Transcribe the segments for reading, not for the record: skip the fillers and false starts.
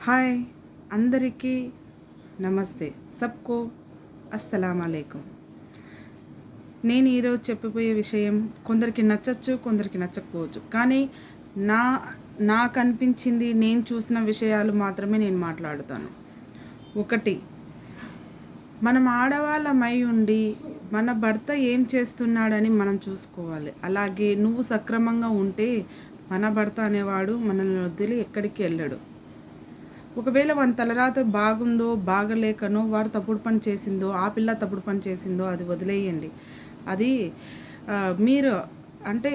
Hi అందరికీ నమస్తే సబ్కో అస్సలాము అలైకుం. నేను ఈరోజు చెప్పబోయే విషయం కొందరికి నచ్చచ్చు, కొందరికి నచ్చకపోవచ్చు. కానీ నా నాకు అనిపించింది, నేను చూసిన విషయాలు మాత్రమే నేను మాట్లాడుతాను. ఒకటి, మనం ఆడవాళ్ళమై ఉండి మన భర్త ఏం చేస్తున్నాడని మనం చూసుకోవాలి. అలాగే నువ్వు సక్రమంగా ఉంటే మన భర్త అనేవాడు మనల్ని వదిలి ఎక్కడికి వెళ్ళడు. ఒకవేళ వాని తలరాత బాగుందో బాగలేకనో వాడు తప్పుడు పని చేసిందో ఆ పిల్ల తప్పుడు పని చేసిందో అది వదిలేయండి. అది మీరు అంటే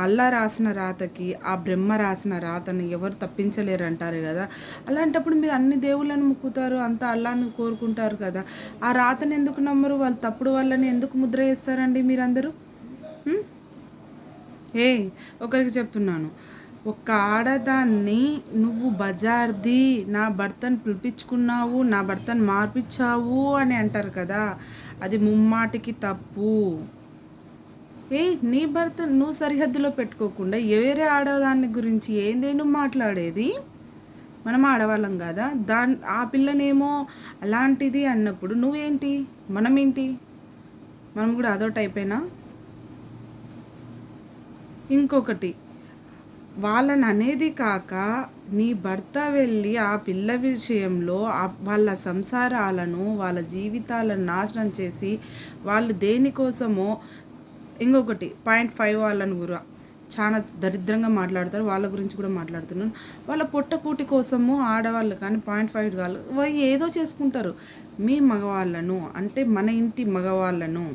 అల్లా రాసిన రాతకి ఆ బ్రహ్మ రాసిన రాతను ఎవరు తప్పించలేరు అంటారు కదా. అలాంటప్పుడు మీరు అన్ని దేవుళ్ళని మొక్కుతారు, అంతా అల్లాని కోరుకుంటారు కదా. ఆ రాతను ఎందుకు నమ్మరు? వాళ్ళు తప్పుడు వాళ్ళని ఎందుకు ముద్ర వేస్తారండి మీరందరూ? ఒకరికి చెప్తున్నాను, ఒక ఆడదాన్ని నువ్వు బజార్ది నా భర్తను పిలిపించుకున్నావు, నా భర్తను మార్పించావు అని అంటారు కదా, అది ముమ్మాటికి తప్పు. నీ భర్త నువ్వు సరిహద్దులో పెట్టుకోకుండా వేరే ఆడదాన్ని గురించి ఏందే నువ్వు మాట్లాడేది? మనం ఆడవాళ్ళం కదా, ఆ పిల్లనేమో అలాంటిది అన్నప్పుడు నువ్వేంటి, మనమేంటి, మనం కూడా అదో టైపేనా? ఇంకొకటి, వాళ్ళని అనేది కాక నీ భర్త వెళ్ళి ఆ పిల్ల విషయంలో వాళ్ళ సంసారాలను వాళ్ళ జీవితాలను నాశనం చేసి వాళ్ళు దేనికోసమో ఇంకొకటి 0.5 వాళ్ళని కూడా చాలా దరిద్రంగా మాట్లాడతారు. వాళ్ళ గురించి కూడా మాట్లాడుతున్నాను. వాళ్ళ పొట్టకూటి కోసము ఆడవాళ్ళు కానీ 0.5 వాళ్ళు ఏదో చేసుకుంటారు. మీ మగవాళ్ళను అంటే మన ఇంటి మగవాళ్ళను,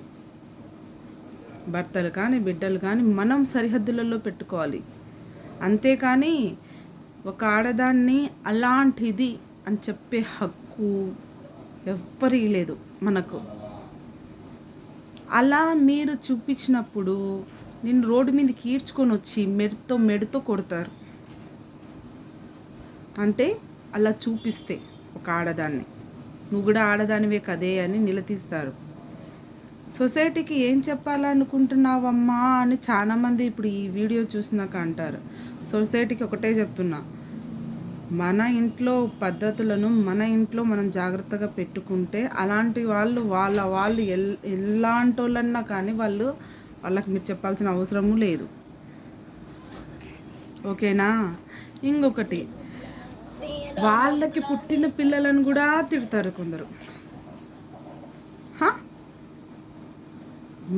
భర్తలు కానీ బిడ్డలు కానీ మనం సరిహద్దులలో పెట్టుకోవాలి. అంతేకాని ఒక ఆడదాన్ని అలాంటిది అని చెప్పే హక్కు ఎవ్వరి లేదు మనకు. అలా మీరు చూపించినప్పుడు నేను రోడ్డు మీదకి ఈడ్చుకొని వచ్చి మెడతో కొడతారు. అంటే అలా చూపిస్తే ఒక ఆడదాన్ని నువ్వు కూడా ఆడదానివే కదే అని నిలదీస్తారు. సొసైటీకి ఏం చెప్పాలనుకుంటున్నావమ్మా అని చాలామంది ఇప్పుడు ఈ వీడియో చూసినాక అంటారు. సొసైటీకి ఒకటే చెప్తున్నా, మన ఇంట్లో పద్ధతులను మన ఇంట్లో మనం జాగ్రత్తగా పెట్టుకుంటే అలాంటి వాళ్ళు ఎలాంటి వాళ్ళన్నా కానీ వాళ్ళకి మీరు చెప్పాల్సిన అవసరము లేదు. ఓకేనా? ఇంకొకటి, వాళ్ళకి పుట్టిన పిల్లలను కూడా తిడతారు కొందరు.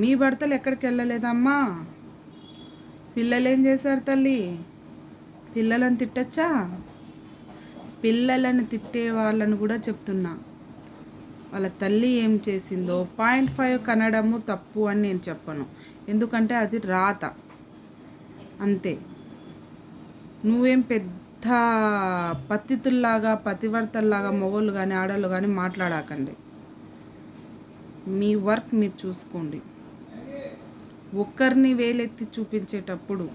మీ భర్తలు ఎక్కడికి వెళ్ళలేదమ్మా? పిల్లలు ఏం చేశారు తల్లి? పిల్లలను తిట్టచ్చా? పిల్లలను తిట్టే వాళ్ళను కూడా చెప్తున్నా, వాళ్ళ తల్లి ఏం చేసిందో 0.5 కనడము తప్పు అని నేను చెప్పను. ఎందుకంటే అది రాత అంతే. నువ్వేం పెద్ద పతివర్తల్లాగా మొగోళ్ళు కానీ ఆడవాళ్ళు కానీ మాట్లాడకండి. మీ వర్క్ మీరు చూసుకోండి. ఒక్కరిని వేలెత్తి చూపించేటప్పుడు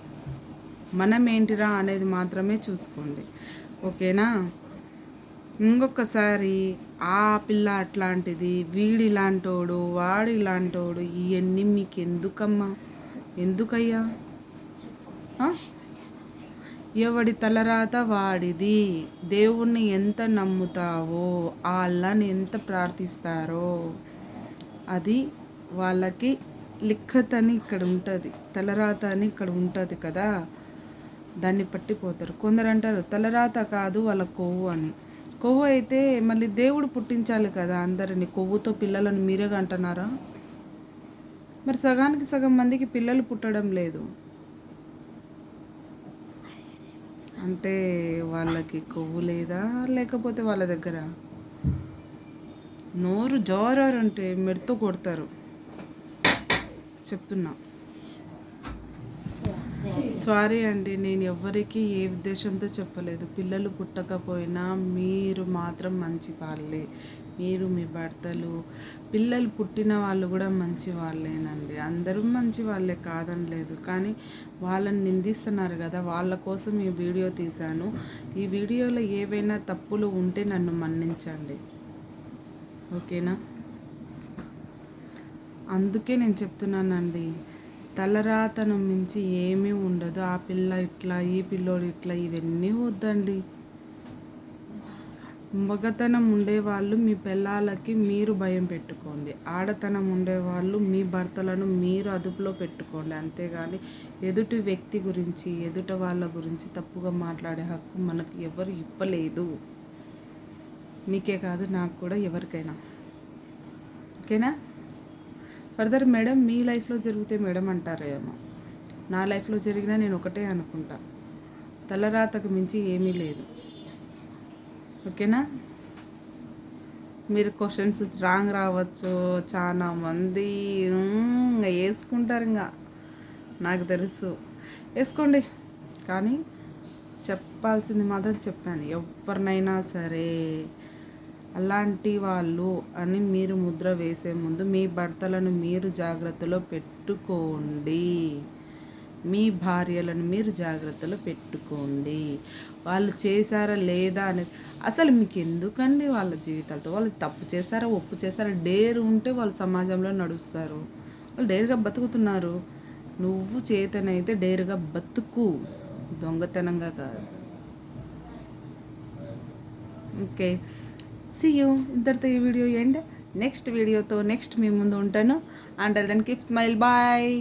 మనం ఏంటిరా అనేది మాత్రమే చూసుకోండి. ఓకేనా? ఇంకొకసారి ఆ పిల్ల అట్లాంటిది, వీడి ఇలాంటోడు, వాడు ఇలాంటోడు, ఇవన్నీ మీకు ఎందుకమ్మా? ఎందుకయ్యా? ఎవడి తలరాత వాడిది. దేవుణ్ణి ఎంత నమ్ముతావో, ఆ అల్లాని ఎంత ప్రార్థిస్తారో అది వాళ్ళకి లిఖత్ అని ఇక్కడ ఉంటుంది, తలరాత అని ఇక్కడ ఉంటుంది కదా, దాన్ని పట్టిపోతారు. కొందరు అంటారు తలరాత కాదు వాళ్ళ కొవ్వు అని. కొవ్వు అయితే మళ్ళీ దేవుడు పుట్టించాలి కదా అందరిని. కొవ్వుతో పిల్లలను మీరేగా అంటున్నారా? మరి సగానికి సగం మందికి పిల్లలు పుట్టడం లేదు అంటే వాళ్ళకి కొవ్వు లేదా, లేకపోతే వాళ్ళ దగ్గర నోరు జోరారు అంటే మెడతో కొడతారు. చెప్తున్నా. సారీ అండి, నేను ఎవ్వరికి ఏ ఉద్దేశంతో చెప్పలేదు. పిల్లలు పుట్టకపోయినా మీరు మాత్రం మంచి వాళ్ళే. మీరు మీ భర్తలు పిల్లలు పుట్టిన వాళ్ళు కూడా మంచి వాళ్ళేనండి. అందరూ మంచి వాళ్ళే కాదనలేదు, కానీ వాళ్ళని నిందిస్తున్నారు కదా, వాళ్ళ కోసం ఈ వీడియో తీశాను. ఈ వీడియోలో ఏవైనా తప్పులు ఉంటే నన్ను మన్నించండి. ఓకేనా? అందుకే నేను చెప్తున్నానండి, తలరాతను మించి ఏమీ ఉండదు. ఆ పిల్ల ఇట్లా, ఈ పిల్లోడు ఇట్లా, ఇవన్నీ వద్దండి. మగతనం ఉండేవాళ్ళు మీ పిల్లలకి మీరు భయం పెట్టుకోండి. ఆడతనం ఉండేవాళ్ళు మీ భర్తలను మీరు అదుపులో పెట్టుకోండి. అంతేగాని ఎదుటి వ్యక్తి గురించి, ఎదుట వాళ్ళ గురించి తప్పుగా మాట్లాడే హక్కు మనకి ఎవరు ఇవ్వలేదు. మీకే కాదు, నాకు కూడా, ఎవరికైనా. ఓకేనా? ఫర్దర్ మేడం మీ లైఫ్లో జరిగితే మేడం అంటారేమో. నా లైఫ్లో జరిగినా నేను ఒకటే అనుకుంటా, తలరాతకు మించి ఏమీ లేదు. ఓకేనా? మీరు క్వశ్చన్స్ రాంగ్ రావచ్చు, చాలా మంది ఇంకా వేసుకుంటారు, ఇంకా నాకు తెలుసు, వేసుకోండి. కానీ చెప్పాల్సింది మాత్రం చెప్పాను. ఎవరినైనా సరే అలాంటి వాళ్ళు అని మీరు ముద్ర వేసే ముందు మీ భర్తలను మీరు జాగ్రత్తలో పెట్టుకోండి. మీ భార్యలను మీరు జాగ్రత్తలో పెట్టుకోండి. వాళ్ళు చేశారా లేదా అని అసలు మీకు ఎందుకండి వాళ్ళ జీవితాలతో? వాళ్ళు తప్పు చేశారా, ఒప్పు చేశారా? డేర్ ఉంటే వాళ్ళు సమాజంలో నడుస్తారు. వాళ్ళు డేర్గా బతుకుతున్నారు. నువ్వు చేతనైతే డేర్గా బతుకు, దొంగతనంగా కాదు. Okay, see you. ఇంతటితో ఈ వీడియో ఎండ్. నెక్స్ట్ వీడియోతో నెక్స్ట్ మీ ముందు ఉంటాను. Until then keep smile. Bye.